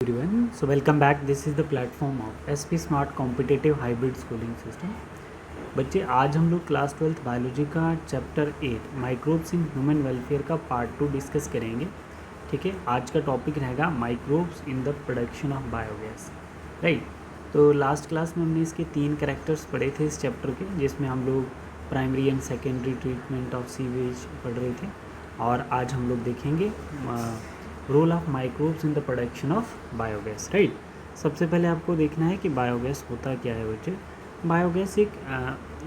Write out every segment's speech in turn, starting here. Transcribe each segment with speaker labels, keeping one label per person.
Speaker 1: everyone. So welcome back. This is the platform of SP Smart Competitive Hybrid Schooling System. बच्चे आज हम लोग class 12th biology का chapter 8 microbes in human welfare का part 2 discuss करेंगे. ठीक है, आज का टॉपिक रहेगा microbes in the production of biogas. Right, तो लास्ट क्लास में हमने इसके 3 कैरेक्टर्स पढ़े थे इस चैप्टर के, जिसमें हम लोग primary and secondary treatment of sewage पढ़ रहे थे. और आज हम लोग देखेंगे role of microbes in the production of biogas. Right, सबसे पहले आपको देखना है कि बायोगैस होता क्या है बच्चे. बायोगैस एक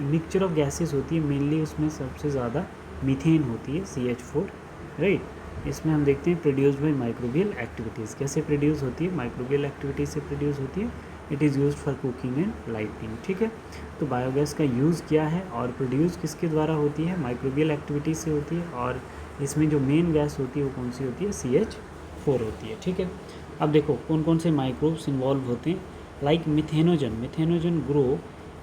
Speaker 1: मिक्सचर ऑफ गैसेस होती है. मेनली उसमें सबसे ज़्यादा मीथेन होती है, CH4. राइट, इसमें हम देखते हैं प्रोड्यूस बाई माइक्रोबियल एक्टिविटीज़. कैसे प्रोड्यूस होती है? माइक्रोबियल एक्टिविटीज़ से प्रोड्यूस होती है. It is used for cooking and lighting. ठीक है, तो बायोगैस का यूज़ क्या है और प्रोड्यूस किसके द्वारा होती है? माइक्रोबियल एक्टिविटीज़ से होती है. और इसमें जो मेन गैस होती है वो कौन सी होती है? CH4 होती है. ठीक है, अब देखो कौन कौन से माइक्रोब्स इन्वॉल्व होते हैं. Like methanogen grow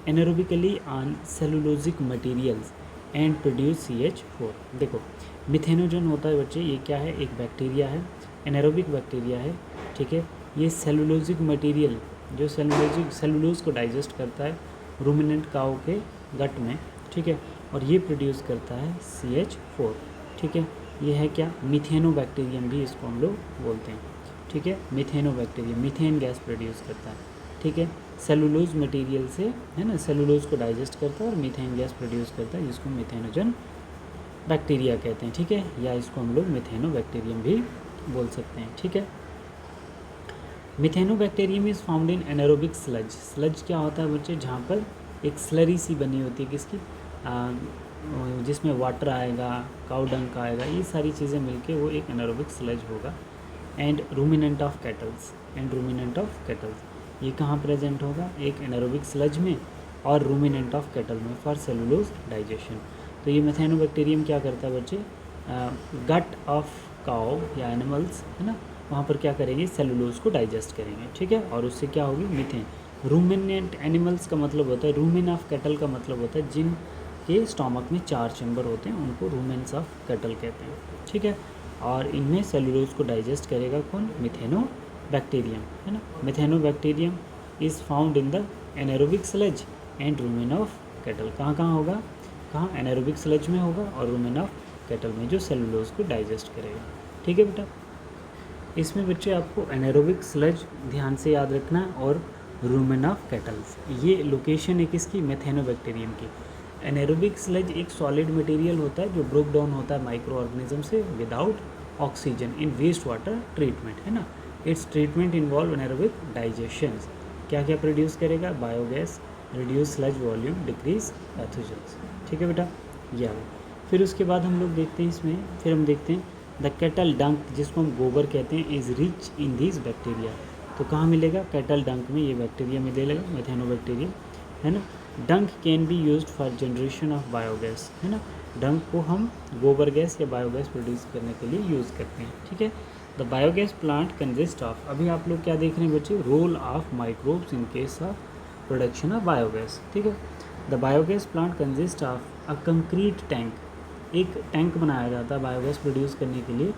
Speaker 1: anaerobically on cellulosic materials and produce CH4. देखो मिथेनोजन होता है बच्चे, ये क्या है? एक बैक्टीरिया है, एनारोबिक बैक्टीरिया है. ठीक है, ये सेलुलोजिक मटेरियल जो सेलुलोज को डाइजेस्ट करता है रूमिनेंट काऊ के गट में. ठीक है, और ये प्रोड्यूस करता है CH4. ठीक है, ये है क्या? मिथेनोबैक्टीरियम भी इसको हम लोग बोलते हैं. ठीक है, मिथेनोबैक्टीरियम मीथेन गैस प्रोड्यूस करता है. ठीक है, सेलुलोज मटेरियल से, है ना, सेलुलोज को डाइजेस्ट करता है और मीथेन गैस प्रोड्यूस करता है, जिसको मिथेनोजन बैक्टीरिया कहते हैं. ठीक है, या इसको हम लोग मिथेनोबैक्टीरियम भी बोल सकते हैं. ठीक है, Methanobacterium is found in anaerobic sludge. Sludge क्या होता है बच्चे? जहाँ पर एक स्लरी सी बनी होती है किसकी, जिसमें वाटर आएगा, काउ डंक आएगा, ये सारी चीज़ें मिलके वो एक एनारोबिक स्लज होगा. एंड रूमिनेंट ऑफ कैटल्स, ये कहाँ प्रेजेंट होगा? एक एनारोबिक स्लज में और रूमिनेंट ऑफ कैटल में फॉर सेलुलोज डाइजेशन. तो ये मिथेनोबैक्टीरियम क्या करता है बच्चे? गट ऑफ काउ या एनिमल्स, है ना, वहाँ पर क्या करेंगे? सेलुलोज को डाइजेस्ट करेंगे. ठीक है, और उससे क्या होगी? मीथेन. रूमिनेंट एनिमल्स का मतलब होता है, रूमिन ऑफ कैटल का मतलब होता है जिनके स्टोमक में 4 चैम्बर होते हैं, उनको रूमेंस ऑफ कैटल कहते हैं. ठीक है, और इनमें सेलुलोज को डाइजेस्ट करेगा कौन? मिथेनोबैक्टीरियम, है ना. Methanobacterium is found in the anaerobic sludge and rumen of cattle. कहाँ कहाँ होगा? कहाँ? एनारोबिक स्लज में होगा और रूमेन ऑफ कैटल में, जो सेलुलोज को डाइजेस्ट करेगा. ठीक है बेटा, इसमें बच्चे आपको एनारोबिक स्लज ध्यान से याद रखना है और रूमेन ऑफ कैटल्स. ये लोकेशन है किसकी? मिथेनोबैक्टीरियम की. एनारोबिक स्लज एक सॉलिड मटेरियल होता है जो ब्रोक डाउन होता है माइक्रो ऑर्गेनिज्म से without oxygen in waste water treatment, है ना. It's treatment involve anaerobic digestion. क्या क्या प्रोड्यूस करेगा? Biogas, reduce sludge volume, decrease pathogens. ठीक है बेटा, ये आ गया. फिर उसके बाद हम लोग देखते हैं इसमें, फिर हम देखते हैं द कैटल डंक, जिसको हम गोबर कहते हैं, is rich in this bacteria. तो कहाँ मिलेगा? कैटल डंक में ये बैक्टीरिया मिलेगा, मिथेनोबैक्टीरियम, है ना. डंक can be used for generation of biogas, है ना. डंक को हम गोबर गैस या बायोगैस प्रोड्यूस करने के लिए यूज़ करते हैं. ठीक है, the biogas plant consist of, अभी आप लोग क्या देख रहे हैं बच्चे? Role of microbes in case of production of biogas. ठीक है, the biogas plant consist of a concrete tank. एक टैंक बनाया जाता है बायोगैस प्रोड्यूस करने के लिए,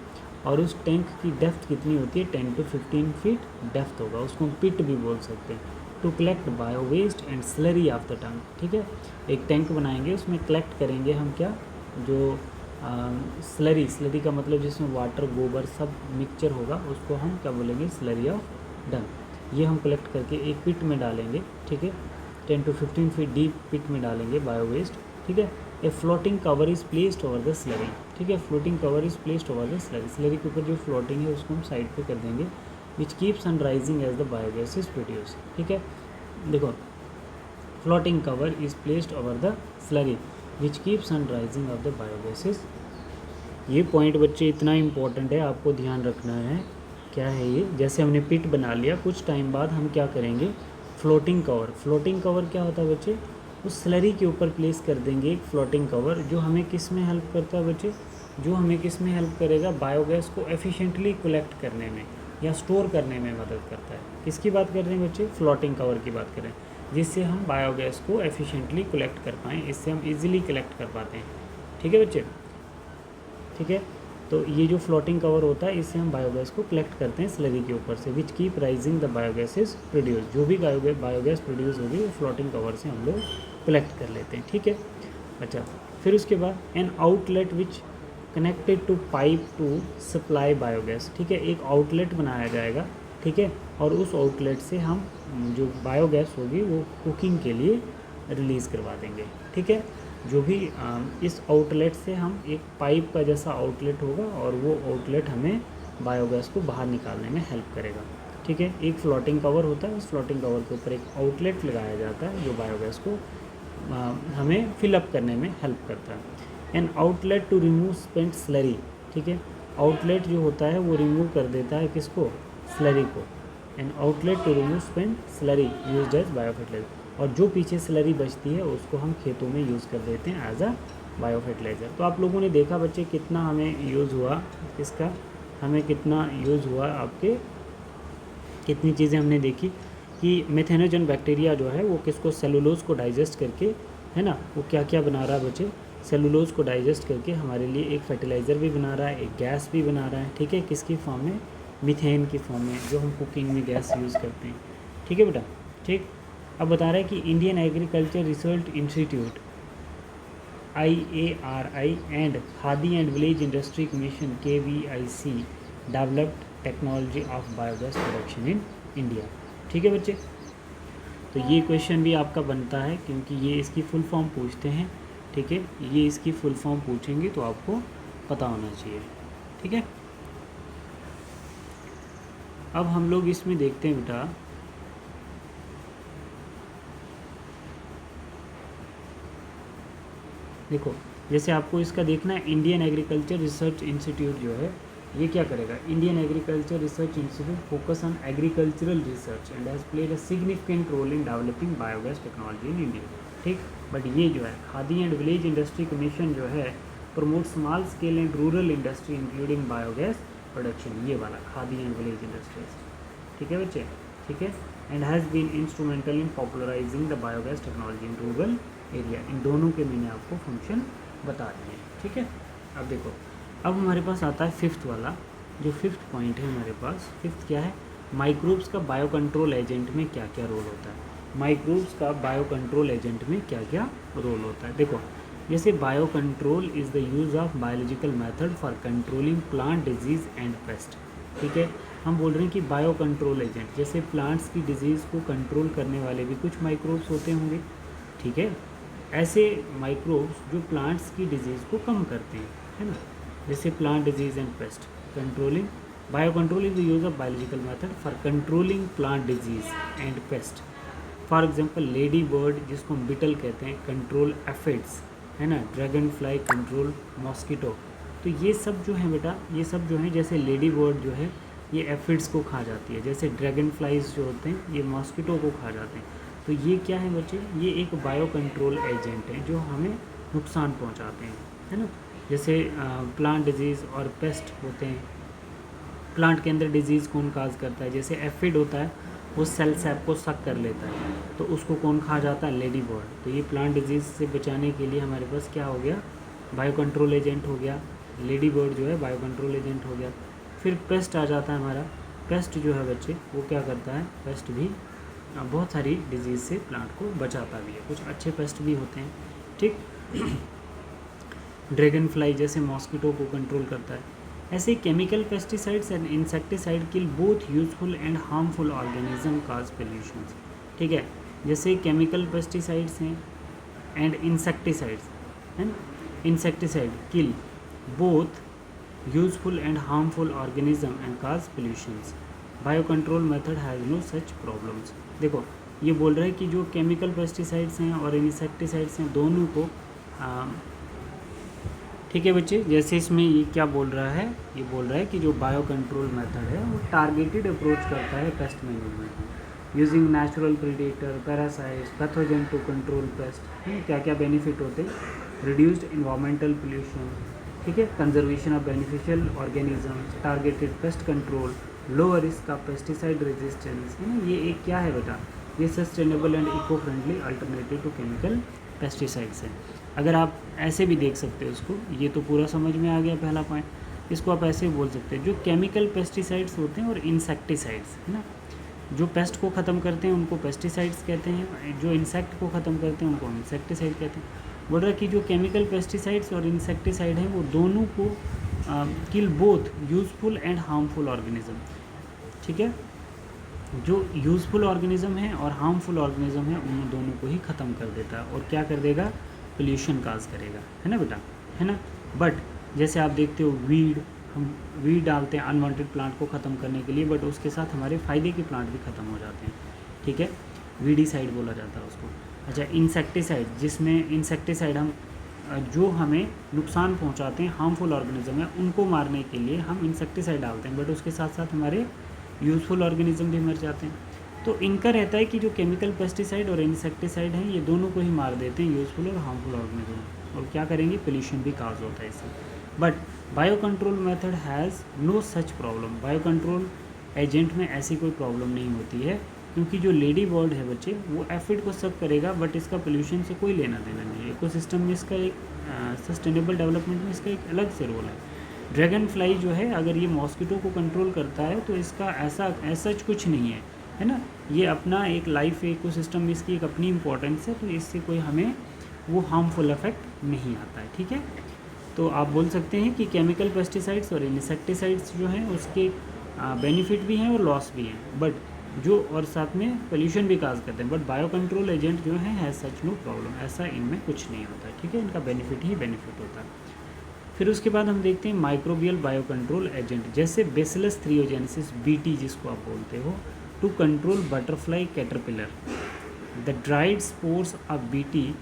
Speaker 1: और उस टैंक की डेप्थ कितनी होती है? 10 to 15 फीट डेप्थ होगा. उसको हम पिट भी बोल सकते हैं. To collect bio waste and slurry of the tank. ठीक है, एक टैंक बनाएंगे, उसमें कलेक्ट करेंगे हम क्या? जो स्लरी का मतलब जिसमें वाटर, गोबर सब मिक्सचर होगा, उसको हम क्या बोलेंगे? स्लरी ऑफ डंक. ये हम कलेक्ट करके एक पिट में डालेंगे. ठीक है, 10 to 15 फीट डीप पिट में डालेंगे बायो वेस्ट. ठीक है, a floating cover is placed over the slurry. ठीक है, floating cover is placed over the slurry. Slurry के ऊपर जो फ्लोटिंग है उसको हम साइड पे कर देंगे, which keeps on rising as the biogas is produce. ठीक है, देखो floating cover is placed over the slurry which keeps on rising of the biogases. ये पॉइंट बच्चे इतना इंपॉर्टेंट है, आपको ध्यान रखना है. क्या है ये? जैसे हमने पिट बना लिया, कुछ टाइम बाद हम क्या करेंगे? फ्लोटिंग कवर क्या होता है बच्चे? उस स्लरी के ऊपर प्लेस कर देंगे एक फ्लोटिंग कवर, जो हमें किस में हेल्प करता है बच्चे? जो हमें किस में हेल्प करेगा? बायोगैस को एफिशिएंटली कलेक्ट करने में या स्टोर करने में मदद करता है. किसकी बात कर रहे हैं बच्चे? फ्लोटिंग कवर की बात कर रहे हैं, जिससे हम बायोगैस को एफिशिएंटली कलेक्ट कर पाएँ. इससे हम इजीली कलेक्ट कर पाते हैं. ठीक है बच्चे, ठीक है. तो ये जो फ्लोटिंग कवर होता है इससे हम बायोगैस को कलेक्ट करते हैं स्लरी के ऊपर से, which keep rising the biogas is produce. जो भी बायोगैस प्रोड्यूस होगी वो फ्लोटिंग कवर से हम लोग कलेक्ट कर लेते हैं, ठीक है। अच्छा, फिर उसके बाद an outlet which connected to pipe to supply biogas, ठीक है। एक आउटलेट बनाया जाएगा, ठीक है, और उस आउटलेट से हम जो बायोगैस होगी वो कुकिंग के लिए रिलीज़ करवा देंगे, ठीक है। जो भी इस आउटलेट से हम एक पाइप का जैसा आउटलेट होगा और वो आउटलेट हमें बायोगैस को बाहर निकालने में हेल्प करेगा, ठीक है। एक फ्लोटिंग कवर होता है, उस फ्लोटिंग कवर के ऊपर एक आउटलेट लगाया जाता है जो बायोगैस को हमें फिलअप करने में हेल्प करता है। An outlet to remove spent slurry, ठीक है। आउटलेट जो होता है वो रिमूव कर देता है किसको, स्लरी को। An outlet to remove spent slurry used as biofertilizer, और जो पीछे स्लरी बचती है उसको हम खेतों में यूज़ कर देते हैं एज अ बायोफर्टिलाइज़र। तो आप लोगों ने देखा बच्चे कितना हमें यूज़ हुआ इसका, हमें कितना यूज़ हुआ, आपके कितनी चीज़ें हमने देखी कि मेथेनोजन बैक्टीरिया जो है वो किसको, सेलुलोज को डाइजेस्ट करके, है ना, वो क्या क्या बना रहा है बच्चे, सेलुलोज को डाइजेस्ट करके हमारे लिए एक फर्टिलाइज़र भी बना रहा है, एक गैस भी बना रहा है, ठीक है। किसकी फॉर्म में, मीथेन की फॉर्म में, जो हम कुकिंग में गैस यूज़ करते हैं, ठीक है बेटा, ठीक। अब बता रहा है कि Indian agriculture research institute IARI and khadi and village industry commission KVIC developed technology of biogas production in India, ठीक है बच्चे। तो ये क्वेश्चन भी आपका बनता है क्योंकि ये इसकी फुल फॉर्म पूछते हैं, ठीक है। ये इसकी फुल फॉर्म पूछेंगे तो आपको पता होना चाहिए, ठीक है। अब हम लोग इसमें देखते हैं बेटा, देखो जैसे आपको इसका देखना है, इंडियन एग्रीकल्चर रिसर्च इंस्टीट्यूट जो है ये क्या करेगा, Indian agriculture research institute focus on agricultural research and has played a significant role in developing biogas technology in India, ठीक। बट ये जो है Khadi and village industry commission जो है promote small scale and rural industry including biogas production, ये वाला khadi and village industries, ठीक है बच्चे, ठीक है। And has been instrumental in popularising the biogas technology in rural area. इन दोनों के मैंने आपको फंक्शन बता दिए, ठीक है। अब देखो, अब हमारे पास आता है फिफ्थ वाला, जो फिफ्थ पॉइंट है हमारे पास, फिफ्थ क्या है, माइक्रोब्स का बायो कंट्रोल एजेंट में क्या क्या रोल होता है। माइक्रोब्स का बायो कंट्रोल एजेंट में क्या क्या रोल होता है, देखो जैसे bio control is the use of biological method for controlling plant disease and paste, ठीक है। हम बोल रहे हैं कि बायो कंट्रोल एजेंट, जैसे प्लांट्स की डिजीज़ को कंट्रोल करने वाले भी कुछ माइक्रोब्स होते होंगे, ठीक है। ऐसे माइक्रोब्स जो प्लांट्स की डिजीज़ को कम करते हैं, है ना, जैसे plant disease and paste controlling. Bio control is the use of biological method for controlling plant disease and paste. For example lady bird, जिसको हम बिटल कहते हैं, कंट्रोल एफिड्स, है ना, ड्रैगन फ्लाई कंट्रोल मॉस्किटो। तो ये सब जो है बेटा, ये सब जो है, जैसे लेडी बर्ड जो है ये एफिड्स को खा जाती है, जैसे ड्रैगन फ्लाइज जो होते हैं ये मॉस्किटो को खा जाते हैं। तो ये क्या है बच्चे, ये एक बायो कंट्रोल एजेंट है जो हमें नुकसान पहुंचाते हैं, है ना। जैसे प्लांट डिजीज़ और पेस्ट होते हैं, प्लांट के अंदर डिजीज़ कौन काज करता है, जैसे एफिड होता है वो सेल सैप को सक कर लेता है, तो उसको कौन खा जाता है, लेडी बर्ड। तो ये प्लांट डिजीज़ से बचाने के लिए हमारे पास क्या हो गया, बायो कंट्रोल एजेंट हो गया, लेडी बर्ड जो है बायो कंट्रोल एजेंट हो गया। फिर पेस्ट आ जाता है हमारा, पेस्ट जो है बच्चे वो क्या करता है, पेस्ट भी बहुत सारी डिजीज़ से प्लांट को बचाता भी है, कुछ अच्छे पेस्ट भी होते हैं, ठीक। ड्रैगन फ्लाई जैसे मॉस्किटो को कंट्रोल करता है। ऐसे chemical pesticides and insecticide kill both useful and harmful organism cause pollution, ठीक है। जैसे केमिकल पेस्टिसाइड्स हैं एंड इंसेक्टिसाइड्स, है ना, insecticide kill both useful and harmful organism and cause pollutions. Bio control method has no such problems. देखो ये बोल रहा है कि जो केमिकल पेस्टिसाइड्स हैं और इंसेक्टिसाइड्स हैं दोनों को ठीक है बच्चे, जैसे इसमें ये क्या बोल रहा है, ये बोल रहा है कि जो बायो कंट्रोल मेथड है वो टारगेटेड अप्रोच करता है pest management using natural predator, parasites, pathogen to control pest. क्या क्या बेनिफिट होते हैं, रिड्यूस्ड इन्वायरमेंटल पोल्यूशन, ठीक है, conservation of beneficial organisms, targeted pest control, lower risk of pesticide resistance, है ना। ये एक क्या है बेटा, ये sustainable and eco friendly alternative to chemical pesticides है। अगर आप ऐसे भी देख सकते हो इसको, ये तो पूरा समझ में आ गया पहला पॉइंट। इसको आप ऐसे बोल सकते हैं। जो केमिकल पेस्टिसाइड्स होते हैं और इंसेक्टिसाइड्स, है ना, जो पेस्ट को ख़त्म करते हैं उनको पेस्टिसाइड्स कहते हैं, जो इंसेक्ट को ख़त्म करते हैं उनको इंसेक्टिसाइड कहते हैं। बोल रहा है कि जो केमिकल पेस्टिसाइड्स और इंसेक्टिसाइड हैं वो दोनों को kill both useful and harmful organism. ठीक है, जो यूज़फुल ऑर्गेनिज्म है और हार्मफुल ऑर्गेनिज्म है उन दोनों को ही ख़त्म कर देता है। और क्या कर देगा, पोल्यूशन काज करेगा, है ना बेटा, है ना। बट जैसे आप देखते हो वीड, हम वीड डालते हैं अनवांटेड प्लांट को ख़त्म करने के लिए, बट उसके साथ हमारे फ़ायदे के प्लांट भी ख़त्म हो जाते हैं। ठीक है, वीडीसाइड बोला जाता है उसको। अच्छा, इंसेक्टिसाइड, जिसमें इंसेक्टिसाइड हम जो हमें नुकसान पहुंचाते हैं, हार्मफुल ऑर्गेनिज्म है, उनको मारने के लिए हम इंसेक्टिसाइड डालते हैं, बट उसके साथ साथ हमारे यूज़फुल ऑर्गेनिज्म भी मर जाते हैं। तो इनका रहता है कि जो केमिकल पेस्टिसाइड और इंसेक्टिसाइड हैं ये दोनों को ही मार देते हैं, यूज़फुल और हार्मफुल ऑर्गेनिज्म, और क्या करेंगे, पोल्यूशन भी काज होता है इससे। But bio control method has no such problem. Bio control agent में ऐसी कोई प्रॉब्लम नहीं होती है, क्योंकि जो लेडी बर्ड है बच्चे वो एफिड को सक करेगा, बट इसका पोल्यूशन से कोई लेना देना नहीं है। इकोसिस्टम में इसका एक सस्टेनेबल डेवलपमेंट में इसका एक अलग से रोल है। ड्रैगन फ्लाई जो है, अगर ये मॉस्किटो को कंट्रोल करता है तो इसका ऐसा कुछ नहीं है ना। ये अपना एक लाइफ इकोसिस्टम में इसकी एक अपनी इंपॉर्टेंस है, तो इससे कोई हमें वो हार्मफुल इफेक्ट नहीं आता है। ठीक है, तो आप बोल सकते हैं कि केमिकल पेस्टिसाइड्स और इंसेक्टिसाइड्स जो हैं उसके बेनिफिट भी हैं और लॉस भी हैं, बट जो और साथ में पोल्यूशन भी काज करते हैं। बट बायो कंट्रोल एजेंट जो है सच नो प्रॉब्लम, ऐसा इनमें कुछ नहीं होता है। ठीक है, इनका बेनिफिट ही बेनिफिट होता है। फिर उसके बाद हम देखते हैं माइक्रोबियल बायो कंट्रोल एजेंट, जैसे बेसिलस थ्रियोजेनेसिस, बीटी जिसको आप बोलते हो, to control butterfly caterpillar. The dried spores of BT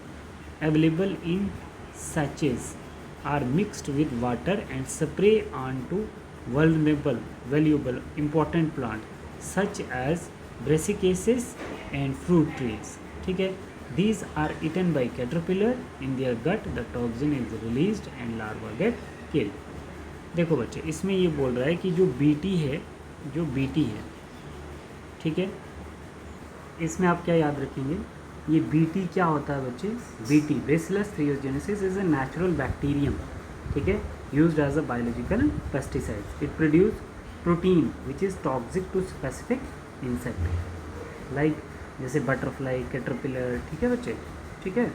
Speaker 1: available in सैचेज are mixed with water and spray onto valuable, important plant such as brassicaceae and fruit trees. ठीक है, these are eaten by caterpillar in their gut, the toxin is released and larvae get killed. देखो बच्चे, इसमें ये बोल रहा है कि जो बीटी है, ठीक है, इसमें आप क्या याद रखेंगे, ये बीटी क्या होता है बच्चे, BT bacillus thuringiensis is a natural bacterium, ठीक है, used as a biological pesticide. It produce protein which is toxic to specific insect like जैसे बटरफ्लाई, कैटरपिलर। ठीक है बच्चे, ठीक है,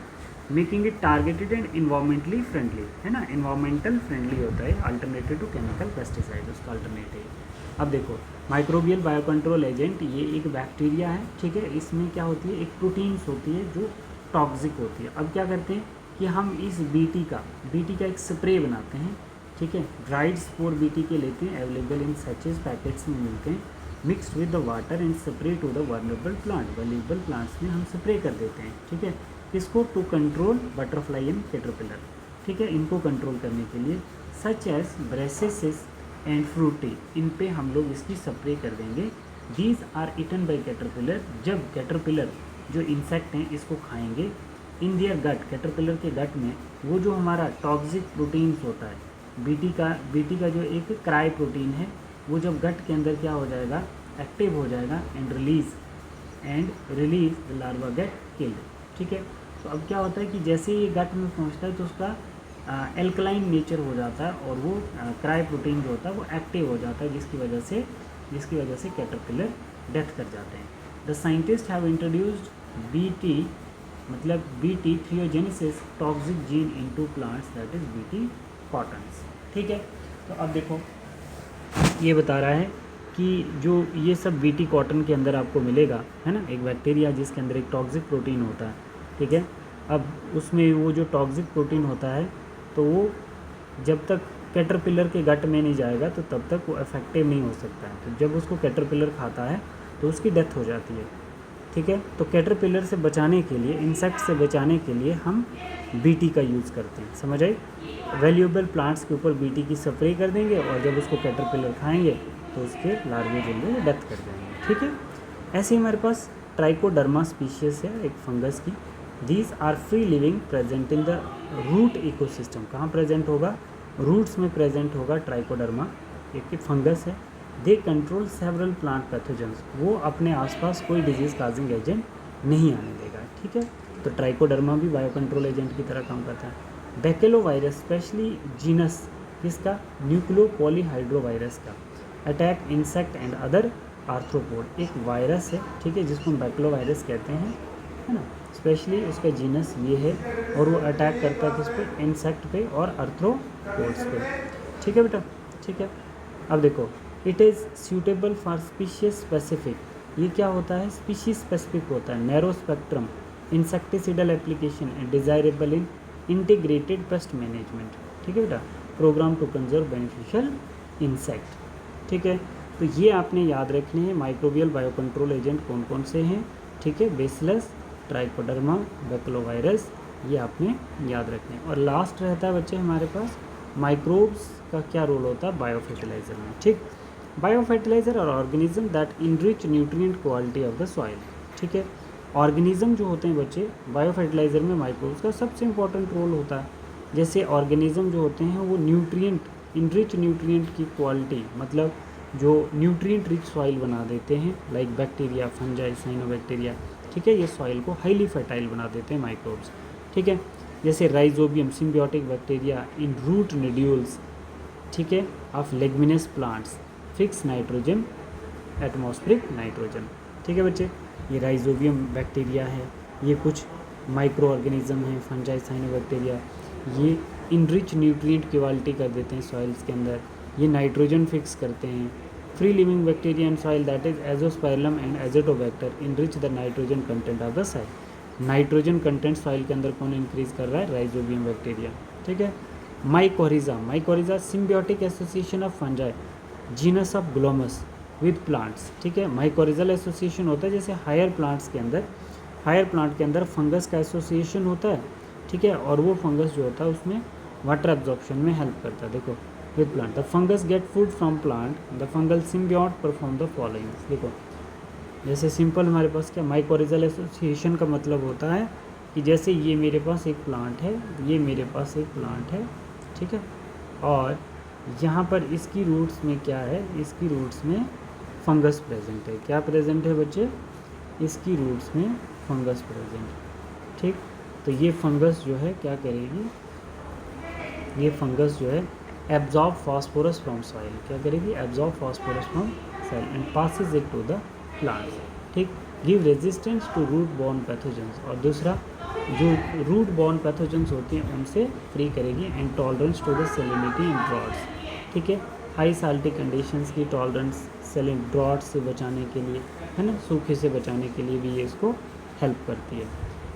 Speaker 1: making it targeted and environmentally friendly, है ना, इन्वायरमेंटल फ्रेंडली होता है, अल्टरनेटिव टू केमिकल पेस्टिसाइड उसका अल्टरनेटिव। अब देखो, माइक्रोबियल बायो कंट्रोल एजेंट ये एक बैक्टीरिया है, ठीक है, इसमें क्या होती है, एक प्रोटीन्स होती है जो टॉक्सिक होती है। अब क्या करते हैं कि हम इस बीटी का एक स्प्रे बनाते हैं, ठीक है, ड्राइड स्पोर बीटी के लेते हैं, अवेलेबल इन सचेज पैकेट्स में मिलते हैं, mixed with the water and spray to the vulnerable plant, vulnerable plants में हम स्प्रे कर देते हैं। ठीक है, इसको to control butterfly and caterpillar, ठीक है, इनको कंट्रोल करने के लिए, such as brassicas and fruity, इन पे हम लोग इसकी स्प्रे कर देंगे। These are eaten by caterpillar, जब कैटरपिलर जो इंसेक्ट हैं इसको खाएंगे, इन दियर गट, कैटरपिलर के गट में वो जो हमारा टॉक्सिक प्रोटीन्स होता है, बीटी का जो एक क्राई प्रोटीन है, वो जब गट के अंदर क्या हो जाएगा, एक्टिव हो जाएगा, and release the larva get killed. ठीक है, तो अब क्या होता है कि जैसे ये गट में पहुंचता है तो उसका एल्कलाइन नेचर हो जाता है और वो क्राई प्रोटीन जो होता है वो एक्टिव हो जाता है, जिसकी वजह से कैटरपिलर डेथ कर जाते हैं। The scientist have introduced BT thuringiensis toxic gene into plants, that is BT cottons. ठीक है, तो अब देखो ये बता रहा है कि जो ये सब बीटी कॉटन के अंदर आपको मिलेगा, है ना, एक बैक्टीरिया जिसके अंदर एक टॉक्सिक प्रोटीन होता है। ठीक है, अब उसमें वो जो टॉक्सिक प्रोटीन होता है तो वो जब तक कैटरपिलर के गट में नहीं जाएगा तो तब तक वो इफेक्टिव नहीं हो सकता है। तो जब उसको कैटरपिलर खाता है तो उसकी डेथ हो जाती है। ठीक है, तो कैटरपिलर से बचाने के लिए, इंसेक्ट से बचाने के लिए हम बीटी का यूज़ करते हैं, समझ आई। वैल्यूएबल प्लांट्स के ऊपर बीटी की स्प्रे कर देंगे और जब उसको कैटरपिलर खाएंगे तो उसके लार्वे जो होंगे वो डेथ कर जाएंगे। ठीक है, ऐसे ही हमारे पास ट्राइकोडर्मा स्पीशीज़ है एक फंगस की। These are free living, present in the root ecosystem. कहाँ प्रेजेंट होगा, रूट्स में प्रेजेंट होगा ट्राइकोडर्मा, एक फंगस है। They control several plant pathogens, वो अपने आसपास कोई डिजीज़ काजिंग एजेंट नहीं आने देगा। ठीक है, तो ट्राइकोडर्मा भी बायो कंट्रोल एजेंट की तरह काम करता है। बैकेलो वायरस, स्पेशली जीनस किसका, न्यूक्लियोपॉलीहाइड्रोवायरस का। Attack insect and other arthropod, एक वायरस है, ठीक है, जिसको हम बैक्लोवायरस कहते हैं, है ना, स्पेशली उसका जीनस ये है, और वो अटैक करता है किस पे, इंसेक्ट पे और आर्थ्रोपोड्स पे, ठीक है बेटा, ठीक है। अब देखो, it is suitable for species specific, ये क्या होता है, स्पीशीज स्पेसिफिक होता है, narrow spectrum insecticidal application and desirable in integrated pest management, ठीक है बेटा, programme to conserve beneficial insect, ठीक है। तो ये आपने याद रखने हैं, माइक्रोबियल बायोकंट्रोल एजेंट कौन कौन से हैं, ठीक है, बेसिलस, ट्राइकोडर्मा, बैक्लोवायरस, ये आपने याद रखने हैं। और लास्ट रहता है बच्चे हमारे पास माइक्रोब्स का क्या रोल होता है बायो फर्टिलाइज़र में, ठीक, बायो फर्टिलाइज़र और organism that enrich nutrient quality of the soil, ठीक है। ऑर्गेनिज्म जो होते हैं बच्चे बायो फर्टिलाइज़र में माइक्रोब्स का सबसे इम्पोर्टेंट रोल होता है। जैसे ऑर्गेनिज्म जो होते हैं वो न्यूट्रिएंट, इनरिच न्यूट्रिएंट की क्वालिटी, मतलब जो न्यूट्रिएंट रिच सॉइल बना देते हैं, लाइक बैक्टीरिया, फंजाई, साइनोबैक्टीरिया, ठीक है, ये सॉइल को हाईली फर्टाइल बना देते हैं माइक्रोब्स, ठीक है। जैसे rhizobium symbiotic bacteria in root nodules, ठीक है, of leguminous plants fix nitrogen, atmospheric nitrogen, ठीक है बच्चे, ये राइजोबियम बैक्टीरिया है, ये कुछ माइक्रो ऑर्गेनिज्म हैं, फंजाई, साइनोबैक्टीरिया, ये इनरिच न्यूट्रिएंट क्वालिटी कर देते हैं सॉइल्स के अंदर, ये नाइट्रोजन फिक्स करते हैं। Free living bacteria in soil that is azospirillum and azotobacter enrich the nitrogen content of the soil, nitrogen content soil के अंदर कौन इंक्रीज कर रहा है, राइजोबियम बैक्टीरिया, ठीक है। Mycorrhiza, mycorrhiza symbiotic association of fungi genus of glomus with plants, ठीक है, माइकोरिजल एसोसिएशन होता है, जैसे हायर प्लांट्स के अंदर, हायर प्लांट के अंदर फंगस का एसोसिएशन होता है, ठीक है, और वो फंगस जो होता है उसमें वाटर एब्जॉर्प्शन में हेल्प करता है। देखो, with plant the fungus get food from plant, the fungal symbiote perform the following, देखो जैसे सिंपल हमारे पास क्या, माइकोरिजल एसोसिएशन का मतलब होता है कि जैसे ये मेरे पास एक प्लांट है, ये मेरे पास एक प्लांट है, ठीक है, और यहाँ पर इसकी रूट्स में क्या है, इसकी रूट्स में फंगस प्रेजेंट है, क्या प्रेजेंट है बच्चे, इसकी रूट्स में फंगस प्रेजेंट, ठीक। तो ये फंगस जो है क्या करेगी, ये फंगस जो है एब्जॉर्ब फास्फोरस फ्रॉम सॉइल, क्या करेगी, absorb phosphorus from soil and passes it to the plants, ठीक, give resistance to root borne pathogens, और दूसरा जो रूट बॉर्न पैथोजेंस होती हैं उनसे फ्री करेगी, and tolerance to the salinity and droughts, ठीक है, हाई साल्टी कंडीशंस की टॉलरेंस, सेलिन ड्रॉट से बचाने के लिए, है ना, सूखे से बचाने के लिए भी ये इसको हेल्प करती है।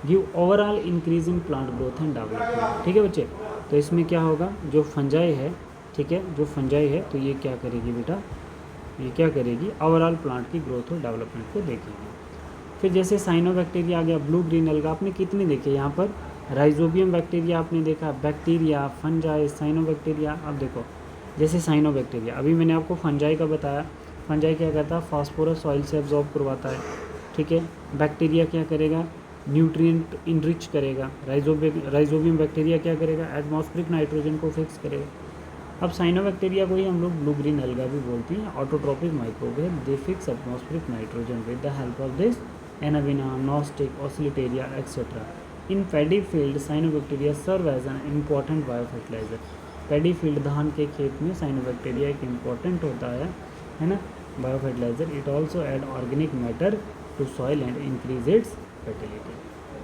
Speaker 1: Give overall increase in plant growth and development, ठीक है बच्चे। तो इसमें क्या होगा, जो फंजाई है, ठीक है, जो फंजाई है तो ये क्या करेगी बेटा, ये क्या करेगी, ओवरऑल प्लांट की ग्रोथ और डेवलपमेंट को देखेगी। फिर जैसे साइनोबैक्टीरिया आ गया, ब्लू ग्रीन अलगा, आपने कितने देखे यहाँ पर, राइजोबियम बैक्टीरिया आपने देखा, बैक्टीरिया, फंजाई, साइनोबैक्टीरिया। अब देखो जैसे साइनोबैक्टीरिया, अभी मैंने आपको फंजाई का बताया, फंजाई क्या करता है, फास्फोरस सॉइल से एब्जॉर्ब करवाता है, ठीक है। बैक्टीरिया क्या करेगा, न्यूट्रिएंट इनरिच करेगा, राइजोबियम बैक्टीरिया क्या करेगा, एटमॉस्फेरिक नाइट्रोजन को फिक्स करेगा। अब साइनोबैक्टीरिया को ही हम लोग ब्लू ग्रीन अलगा भी बोलते हैं, ऑटोट्रॉपिक माइक्रोब है, they fix atmospheric nitrogen with the help of this anabaena, nostoc, oscillatoria etcetera. In paddy field cyanobacteria serve as an important biofertiliser, paddy field धान के खेत में साइनोबैक्टीरिया एक इम्पॉर्टेंट होता है ना, biofertilizer. It also add organic matter to soil and increase its fertility,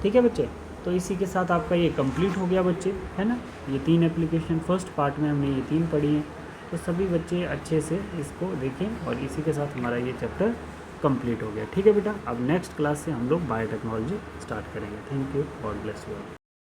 Speaker 1: ठीक है बच्चे। तो इसी के साथ आपका ये कंप्लीट हो गया बच्चे, है ना, ये 3 एप्लीकेशन फर्स्ट पार्ट में हमने ये 3 पढ़ी हैं, तो सभी बच्चे अच्छे से इसको देखें, और इसी के साथ हमारा ये चैप्टर कंप्लीट हो गया, ठीक है बेटा। अब नेक्स्ट क्लास से हम लोग बायोटेक्नोलॉजी स्टार्ट करेंगे। Thank you, God bless you all.